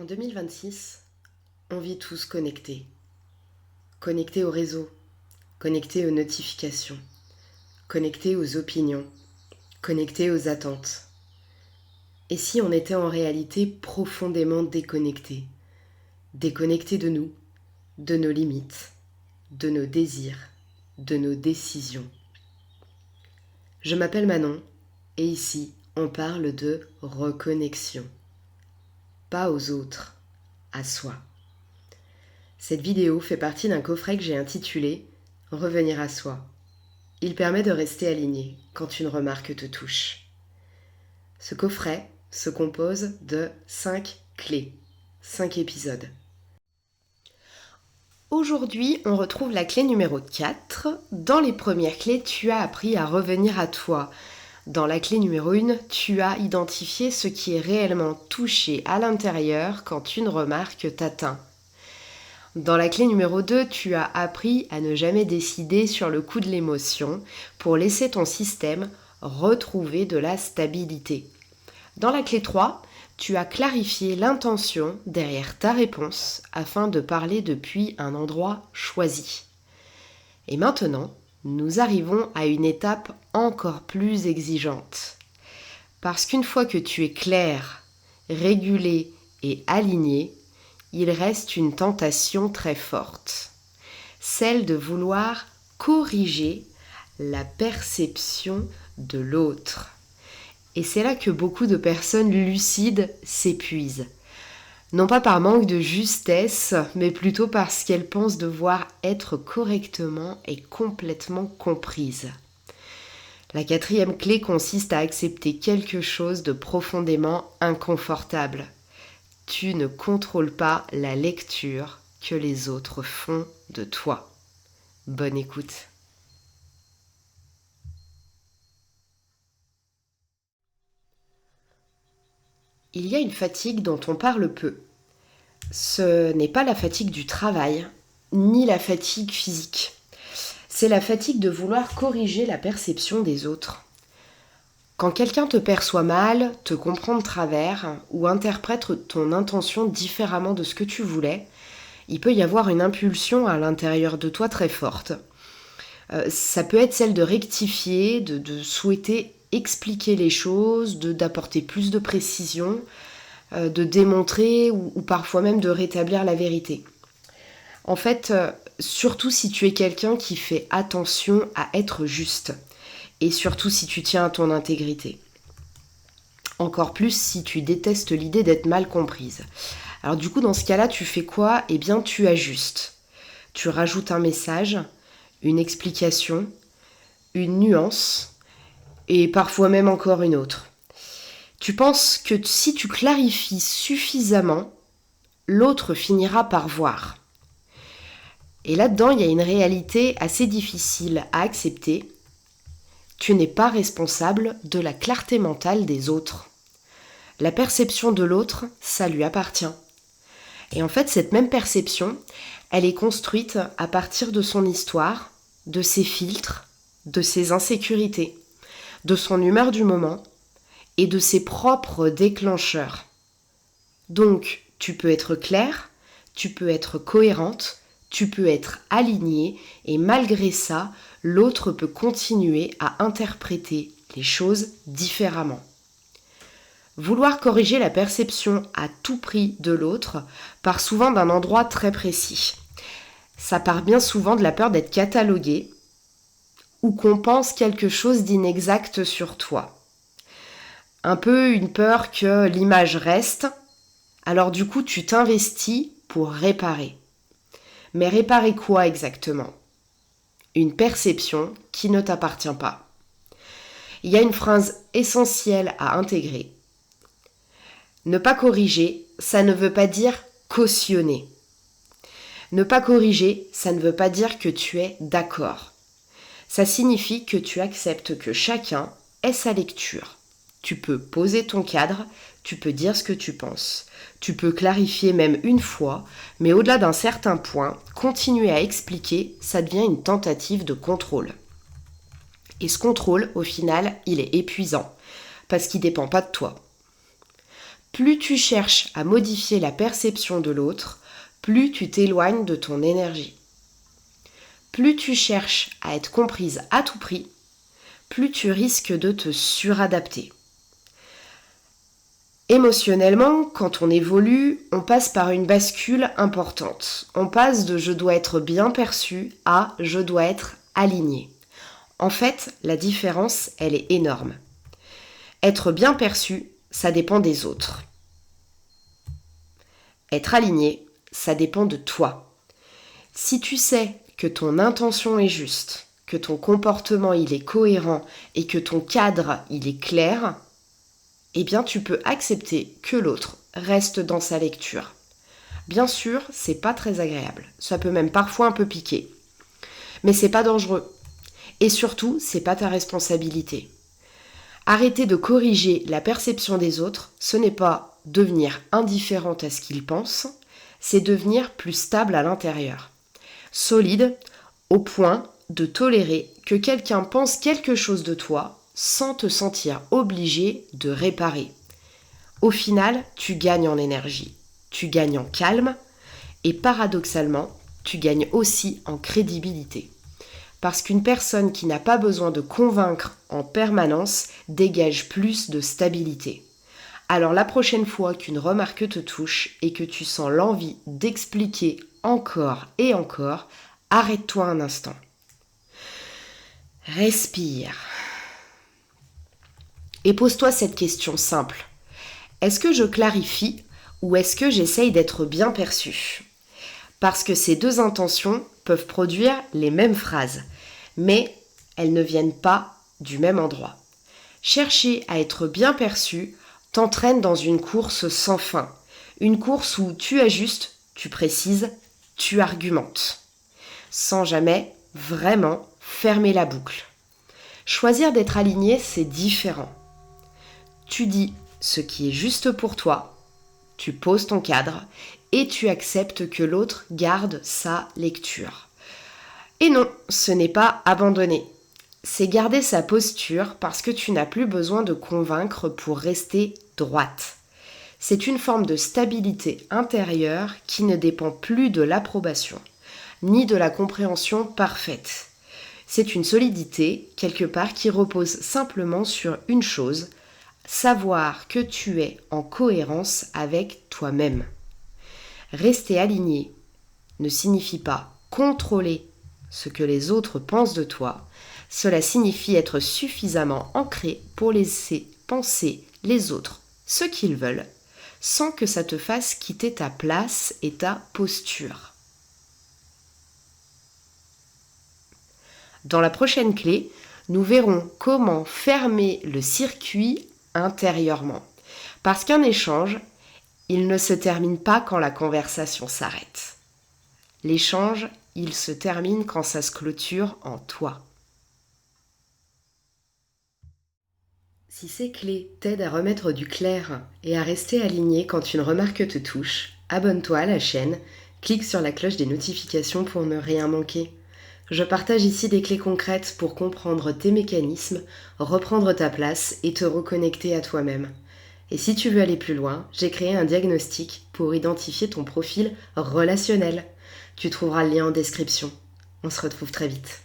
En 2026, on vit tous connectés. Connectés au réseau, connectés aux notifications, connectés aux opinions, connectés aux attentes. Et si on était en réalité profondément déconnectés? Déconnectés de nous, de nos limites, de nos désirs, de nos décisions. Je m'appelle Manon et ici, on parle de reconnexion. Pas aux autres, à soi. Cette vidéo fait partie d'un coffret que j'ai intitulé « Revenir à soi ». Il permet de rester aligné quand une remarque te touche. Ce coffret se compose de 5 clés, 5 épisodes. Aujourd'hui, on retrouve la clé numéro 4. Dans les premières clés, tu as appris à revenir à toi. Dans la clé numéro 1, tu as identifié ce qui est réellement touché à l'intérieur quand une remarque t'atteint. Dans la clé numéro 2, tu as appris à ne jamais décider sur le coup de l'émotion pour laisser ton système retrouver de la stabilité. Dans la clé 3, tu as clarifié l'intention derrière ta réponse afin de parler depuis un endroit choisi. Et maintenant, nous arrivons à une étape encore plus exigeante. Parce qu'une fois que tu es clair, régulé et aligné, il reste une tentation très forte, celle de vouloir corriger la perception de l'autre. Et c'est là que beaucoup de personnes lucides s'épuisent. Non pas par manque de justesse, mais plutôt parce qu'elles pensent devoir être correctement et complètement comprises. La 4e clé consiste à accepter quelque chose de profondément inconfortable. Tu ne contrôles pas la lecture que les autres font de toi. Bonne écoute. Il y a une fatigue dont on parle peu. Ce n'est pas la fatigue du travail, ni la fatigue physique. C'est la fatigue de vouloir corriger la perception des autres. Quand quelqu'un te perçoit mal, te comprend de travers ou interprète ton intention différemment de ce que tu voulais, il peut y avoir une impulsion à l'intérieur de toi très forte. Ça peut être celle de rectifier, de souhaiter expliquer les choses, d'apporter plus de précision, de démontrer ou parfois même de rétablir la vérité. En fait, surtout si tu es quelqu'un qui fait attention à être juste. Et surtout si tu tiens à ton intégrité. Encore plus si tu détestes l'idée d'être mal comprise. Alors du coup, dans ce cas-là, tu fais quoi ? Eh bien, tu ajustes. Tu rajoutes un message, une explication, une nuance, et parfois même encore une autre. Tu penses que si tu clarifies suffisamment, l'autre finira par voir. Et là-dedans, il y a une réalité assez difficile à accepter. Tu n'es pas responsable de la clarté mentale des autres. La perception de l'autre, ça lui appartient. Et en fait, cette même perception, elle est construite à partir de son histoire, de ses filtres, de ses insécurités, de son humeur du moment et de ses propres déclencheurs. Donc, tu peux être claire, tu peux être cohérente, tu peux être alignée et malgré ça, l'autre peut continuer à interpréter les choses différemment. Vouloir corriger la perception à tout prix de l'autre part souvent d'un endroit très précis. Ça part bien souvent de la peur d'être catalogué ou qu'on pense quelque chose d'inexact sur toi. Un peu une peur que l'image reste, alors du coup tu t'investis pour réparer. Mais réparer quoi exactement ? Une perception qui ne t'appartient pas. Il y a une phrase essentielle à intégrer. Ne pas corriger, ça ne veut pas dire cautionner. Ne pas corriger, ça ne veut pas dire que tu es d'accord. Ça signifie que tu acceptes que chacun ait sa lecture. Tu peux poser ton cadre, tu peux dire ce que tu penses. Tu peux clarifier même une fois, mais au-delà d'un certain point, continuer à expliquer, ça devient une tentative de contrôle. Et ce contrôle, au final, il est épuisant, parce qu'il ne dépend pas de toi. Plus tu cherches à modifier la perception de l'autre, plus tu t'éloignes de ton énergie. Plus tu cherches à être comprise à tout prix, plus tu risques de te suradapter. Émotionnellement, quand on évolue, on passe par une bascule importante. On passe de je dois être bien perçu à je dois être aligné. En fait, la différence, elle est énorme. Être bien perçu, ça dépend des autres. Être aligné, ça dépend de toi. Si tu sais que ton intention est juste, que ton comportement il est cohérent et que ton cadre il est clair, eh bien tu peux accepter que l'autre reste dans sa lecture. Bien sûr, c'est pas très agréable. Ça peut même parfois un peu piquer. Mais c'est pas dangereux. Et surtout, c'est pas ta responsabilité. Arrêter de corriger la perception des autres, ce n'est pas devenir indifférente à ce qu'ils pensent, c'est devenir plus stable à l'intérieur. Solide au point de tolérer que quelqu'un pense quelque chose de toi sans te sentir obligé de réparer. Au final, tu gagnes en énergie, tu gagnes en calme et paradoxalement, tu gagnes aussi en crédibilité. Parce qu'une personne qui n'a pas besoin de convaincre en permanence dégage plus de stabilité. Alors la prochaine fois qu'une remarque te touche et que tu sens l'envie d'expliquer encore et encore, arrête-toi un instant. Respire. Et pose-toi cette question simple. Est-ce que je clarifie ou est-ce que j'essaye d'être bien perçu ? Parce que ces deux intentions peuvent produire les mêmes phrases, mais elles ne viennent pas du même endroit. Chercher à être bien perçu t'entraîne dans une course sans fin, une course où tu ajustes, tu précises, tu argumentes, sans jamais vraiment fermer la boucle. Choisir d'être aligné, c'est différent. Tu dis ce qui est juste pour toi, tu poses ton cadre et tu acceptes que l'autre garde sa lecture. Et non, ce n'est pas abandonner. C'est garder sa posture parce que tu n'as plus besoin de convaincre pour rester droite. C'est une forme de stabilité intérieure qui ne dépend plus de l'approbation, ni de la compréhension parfaite. C'est une solidité, quelque part, qui repose simplement sur une chose, savoir que tu es en cohérence avec toi-même. Rester aligné ne signifie pas contrôler ce que les autres pensent de toi. Cela signifie être suffisamment ancré pour laisser penser les autres ce qu'ils veulent, sans que ça te fasse quitter ta place et ta posture. Dans la prochaine clé, nous verrons comment fermer le circuit intérieurement. Parce qu'un échange, il ne se termine pas quand la conversation s'arrête. L'échange, il se termine quand ça se clôture en toi. Si ces clés t'aident à remettre du clair et à rester aligné quand une remarque te touche, abonne-toi à la chaîne, clique sur la cloche des notifications pour ne rien manquer. Je partage ici des clés concrètes pour comprendre tes mécanismes, reprendre ta place et te reconnecter à toi-même. Et si tu veux aller plus loin, j'ai créé un diagnostic pour identifier ton profil relationnel. Tu trouveras le lien en description. On se retrouve très vite.